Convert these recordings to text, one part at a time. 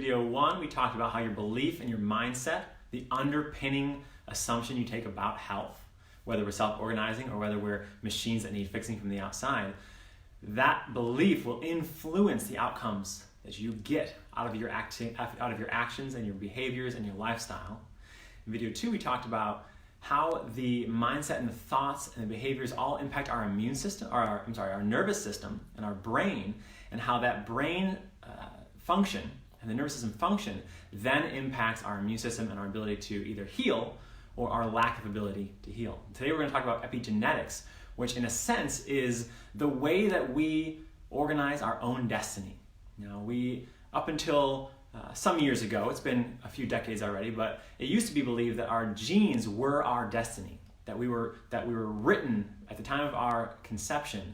video 1, we talked about how your belief and your mindset, the underpinning assumption you take about health, whether we're self-organizing or whether we're machines that need fixing from the outside, that belief will influence the outcomes that you get out of your actions and your behaviors and your lifestyle. In video 2, we talked about how the mindset and the thoughts and the behaviors all impact our immune system, our nervous system and our brain, and how that brain function and the nervous system function then impacts our immune system and our ability to either heal or our lack of ability to heal. Today we're going to talk about epigenetics, which in a sense is the way that we organize our own destiny. Up until some years ago, it's been a few decades already, but it used to be believed that our genes were our destiny, that we were written at the time of our conception.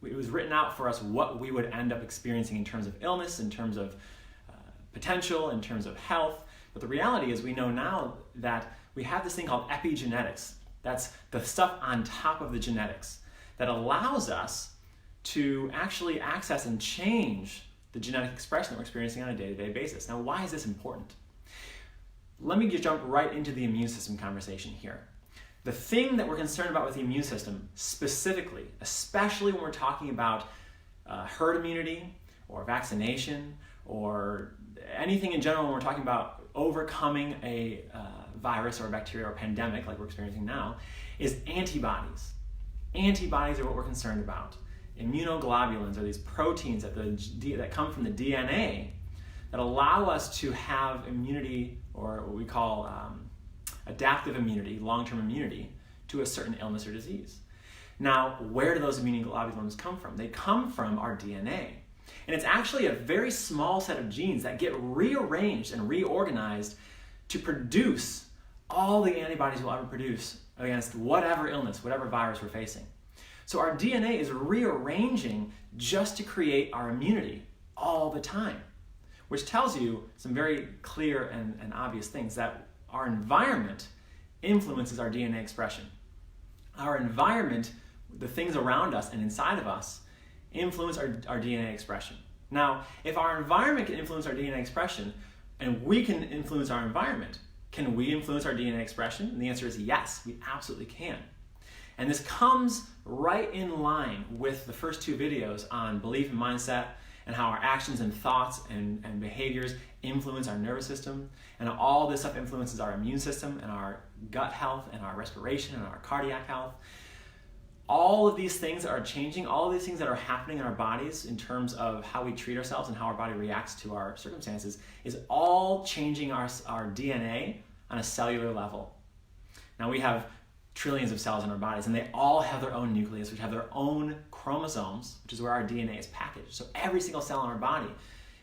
It was written out for us what we would end up experiencing in terms of illness, in terms of potential, in terms of health. But the reality is we know now that we have this thing called epigenetics. That's the stuff on top of the genetics that allows us to actually access and change the genetic expression that we're experiencing on a day-to-day basis. Now, why is this important? Let me just jump right into the immune system conversation here. The thing that we're concerned about with the immune system specifically, especially when we're talking about herd immunity or vaccination or anything in general when we're talking about overcoming a virus or a bacteria or a pandemic like we're experiencing now, is antibodies. Antibodies are what we're concerned about. Immunoglobulins are these proteins that come from the DNA that allow us to have immunity, or what we call adaptive immunity, long-term immunity, to a certain illness or disease. Now, where do those immunoglobulins come from? They come from our DNA. And it's actually a very small set of genes that get rearranged and reorganized to produce all the antibodies we'll ever produce against whatever illness, whatever virus we're facing. So our DNA is rearranging just to create our immunity all the time, which tells you some very clear and obvious things, that our environment influences our DNA expression. Our environment, the things around us and inside of us, influence our DNA expression. Now, if our environment can influence our DNA expression and we can influence our environment, can we influence our DNA expression? And the answer is yes, we absolutely can. And this comes right in line with the first 2 videos on belief and mindset and how our actions and thoughts and behaviors influence our nervous system. And all this stuff influences our immune system and our gut health and our respiration and our cardiac health. All of these things that are changing, all of these things that are happening in our bodies in terms of how we treat ourselves and how our body reacts to our circumstances is all changing our DNA on a cellular level. Now, we have trillions of cells in our bodies, and they all have their own nucleus, which have their own chromosomes, which is where our DNA is packaged. So every single cell in our body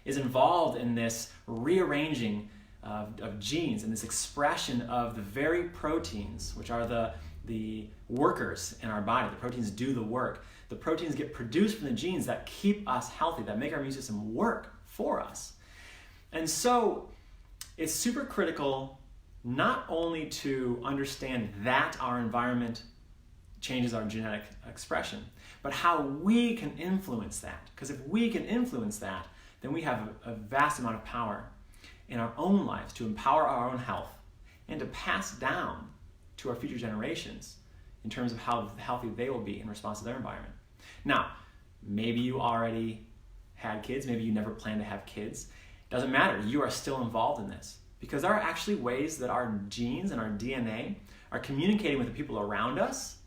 is involved in this rearranging of genes and this expression of the very proteins, which are the workers in our body. The proteins do the work. The proteins get produced from the genes that keep us healthy, that make our immune system work for us. And so it's super critical not only to understand that our environment changes our genetic expression, but how we can influence that. Because if we can influence that, then we have a vast amount of power in our own lives to empower our own health and to pass down to our future generations in terms of how healthy they will be in response to their environment. Now, maybe you already had kids, maybe you never plan to have kids. Doesn't matter, you are still involved in this. Because there are actually ways that our genes and our DNA are communicating with the people around us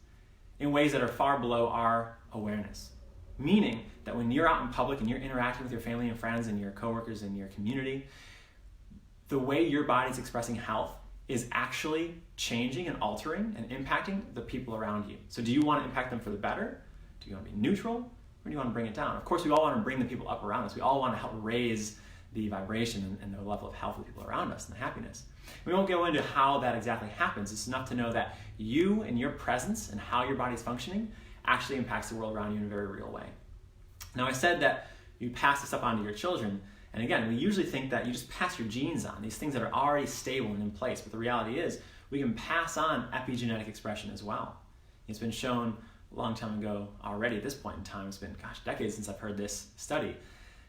in ways that are far below our awareness. Meaning that when you're out in public and you're interacting with your family and friends and your coworkers and your community, the way your body's expressing health is actually changing and altering and impacting the people around you. So do you want to impact them for the better? Do you want to be neutral? Or do you want to bring it down? Of course, we all want to bring the people up around us. We all want to help raise the vibration and the level of health of people around us and the happiness. We won't go into how that exactly happens. It's enough to know that you and your presence and how your body's functioning actually impacts the world around you in a very real way. Now, I said that you pass this up onto your children, and again, we usually think that you just pass your genes on, these things that are already stable and in place, but the reality is we can pass on epigenetic expression as well. It's been shown a long time ago already at this point in time, it's been, decades since I've heard this study,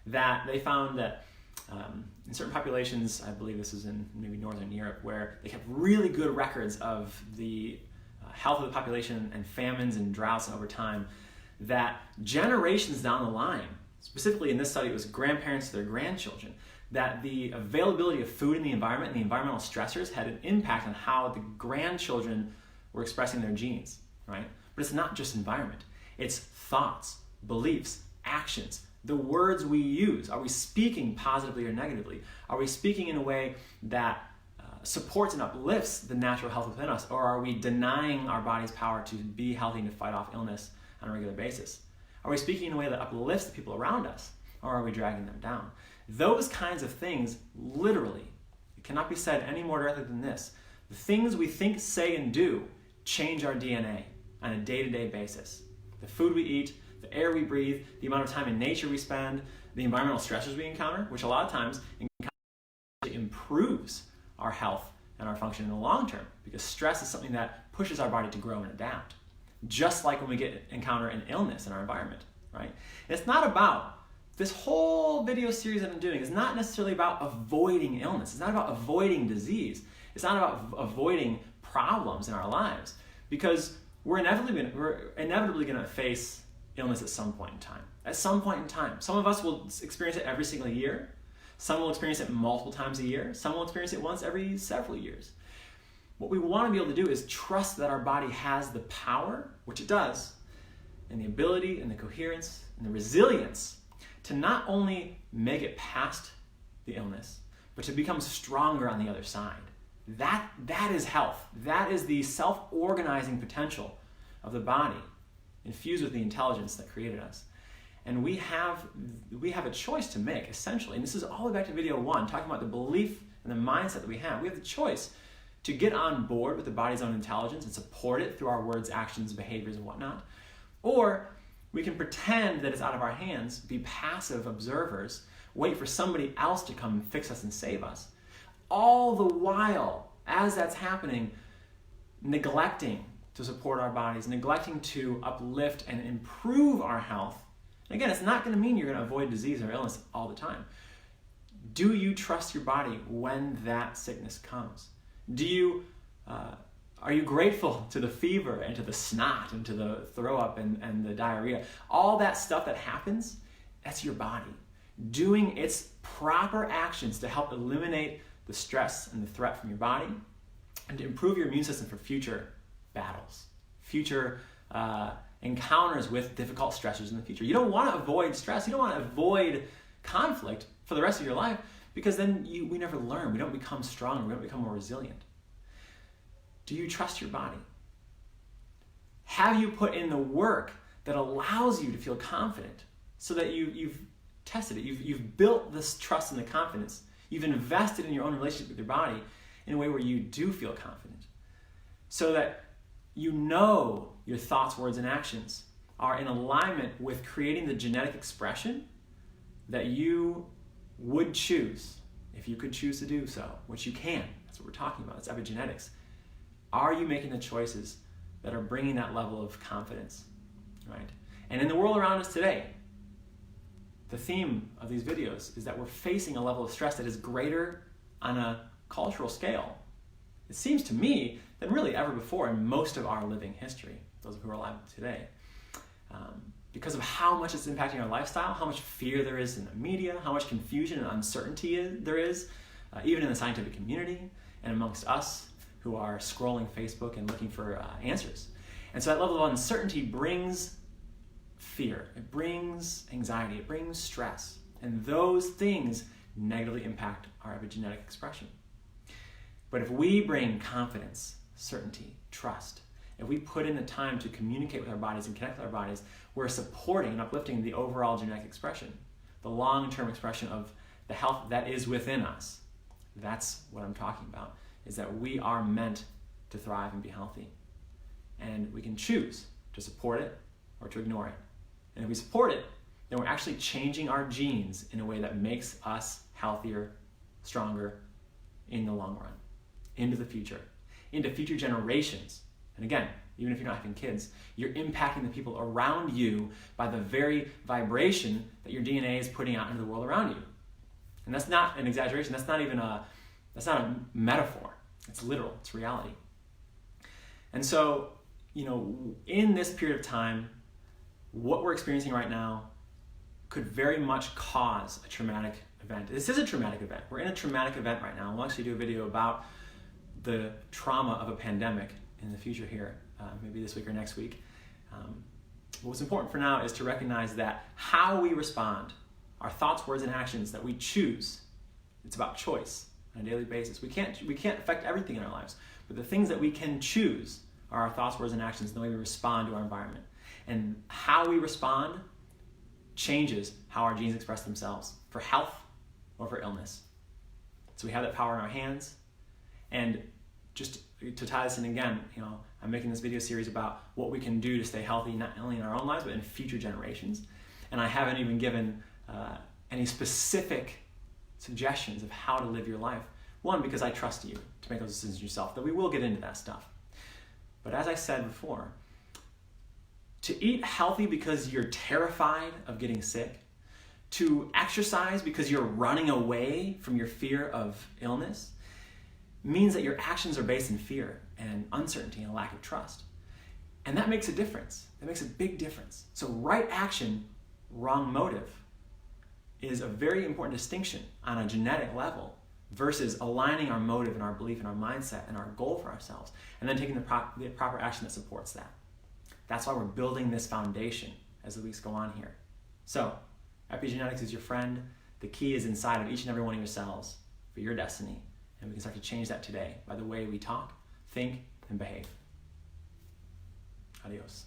that they found that in certain populations, I believe this is in maybe Northern Europe, where they have really good records of the health of the population and famines and droughts over time, that generations down the line, specifically in this study it was grandparents to their grandchildren, that the availability of food in the environment and the environmental stressors had an impact on how the grandchildren were expressing their genes, right? But it's not just environment. It's thoughts, beliefs, actions, the words we use. Are we speaking positively or negatively? Are we speaking in a way that supports and uplifts the natural health within us, or are we denying our body's power to be healthy and to fight off illness on a regular basis? Are we speaking in a way that uplifts the people around us, or are we dragging them down? Those kinds of things, literally, it cannot be said any more directly than this. The things we think, say, and do change our DNA on a day-to-day basis. The food we eat, the air we breathe, the amount of time in nature we spend, the environmental stressors we encounter, which a lot of times improves our health and our function in the long term, because stress is something that pushes our body to grow and adapt. Just like when we encounter an illness in our environment, right? It's not about, this whole video series that I'm doing is not necessarily about avoiding illness. It's not about avoiding disease. It's not about avoiding problems in our lives, because we're inevitably going to face illness at some point in time. At some point in time. Some of us will experience it every single year. Some will experience it multiple times a year. Some will experience it once every several years. What we want to be able to do is trust that our body has the power, which it does, and the ability and the coherence and the resilience to not only make it past the illness, but to become stronger on the other side. That is health. That is the self-organizing potential of the body, infused with the intelligence that created us. And we have a choice to make, essentially. And this is all the way back to video 1, talking about the belief and the mindset that we have. We have the choice to get on board with the body's own intelligence and support it through our words, actions, behaviors, and whatnot. Or we can pretend that it's out of our hands, be passive observers, wait for somebody else to come and fix us and save us. All the while, as that's happening, neglecting to support our bodies, neglecting to uplift and improve our health. And again, it's not going to mean you're going to avoid disease or illness all the time. Do you trust your body when that sickness comes? Are you grateful to the fever and to the snot and to the throw up and the diarrhea? All that stuff that happens, that's your body doing its proper actions to help eliminate the stress and the threat from your body and to improve your immune system for future battles, future encounters with difficult stressors in the future. You don't want to avoid stress. You don't want to avoid conflict for the rest of your life, because then we never learn. We don't become stronger. We don't become more resilient. Do you trust your body? Have you put in the work that allows you to feel confident so that you've tested it? You've built this trust and the confidence. You've invested in your own relationship with your body in a way where you do feel confident, so that you know your thoughts, words, and actions are in alignment with creating the genetic expression that you would choose if you could choose to do so, which you can. That's what we're talking about. It's epigenetics. Are you making the choices that are bringing that level of confidence, right? And in the world around us today, the theme of these videos is that we're facing a level of stress that is greater on a cultural scale, it seems to me, than really ever before in most of our living history, those who are alive today. Because of how much it's impacting our lifestyle, how much fear there is in the media, how much confusion and uncertainty there is, even in the scientific community and amongst us who are scrolling Facebook and looking for answers. And so that level of uncertainty brings fear, it brings anxiety, it brings stress, and those things negatively impact our epigenetic expression. But if we bring confidence, certainty, trust, if we put in the time to communicate with our bodies and connect with our bodies, we're supporting and uplifting the overall genetic expression, the long-term expression of the health that is within us. That's what I'm talking about, is that we are meant to thrive and be healthy. And we can choose to support it or to ignore it. And if we support it, then we're actually changing our genes in a way that makes us healthier, stronger in the long run, into the future, into future generations. And again, even if you're not having kids, you're impacting the people around you by the very vibration that your DNA is putting out into the world around you. And that's not an exaggeration. That's not a metaphor. It's literal. It's reality. And so, in this period of time, what we're experiencing right now could very much cause a traumatic event. This is a traumatic event. We're in a traumatic event right now. We'll actually do a video about the trauma of a pandemic in the future here, maybe this week or next week. What's important for now is to recognize that how we respond, our thoughts, words, and actions that we choose, it's about choice on a daily basis. We can't affect everything in our lives, but the things that we can choose are our thoughts, words, and actions, and the way we respond to our environment. And how we respond changes how our genes express themselves for health or for illness. So we have that power in our hands. And just to tie this in again, I'm making this video series about what we can do to stay healthy, not only in our own lives, but in future generations. And I haven't even given any specific suggestions of how to live your life. One, because I trust you to make those decisions yourself, that we will get into that stuff. But as I said before, to eat healthy because you're terrified of getting sick, to exercise because you're running away from your fear of illness, means that your actions are based in fear and uncertainty and a lack of trust. And that makes a difference. That makes a big difference. So right action, wrong motive is a very important distinction on a genetic level versus aligning our motive and our belief and our mindset and our goal for ourselves, and then taking the proper action that supports that. That's why we're building this foundation as the weeks go on here. So, epigenetics is your friend. The key is inside of each and every one of your cells for your destiny. And we can start to change that today by the way we talk, think, and behave. Adios.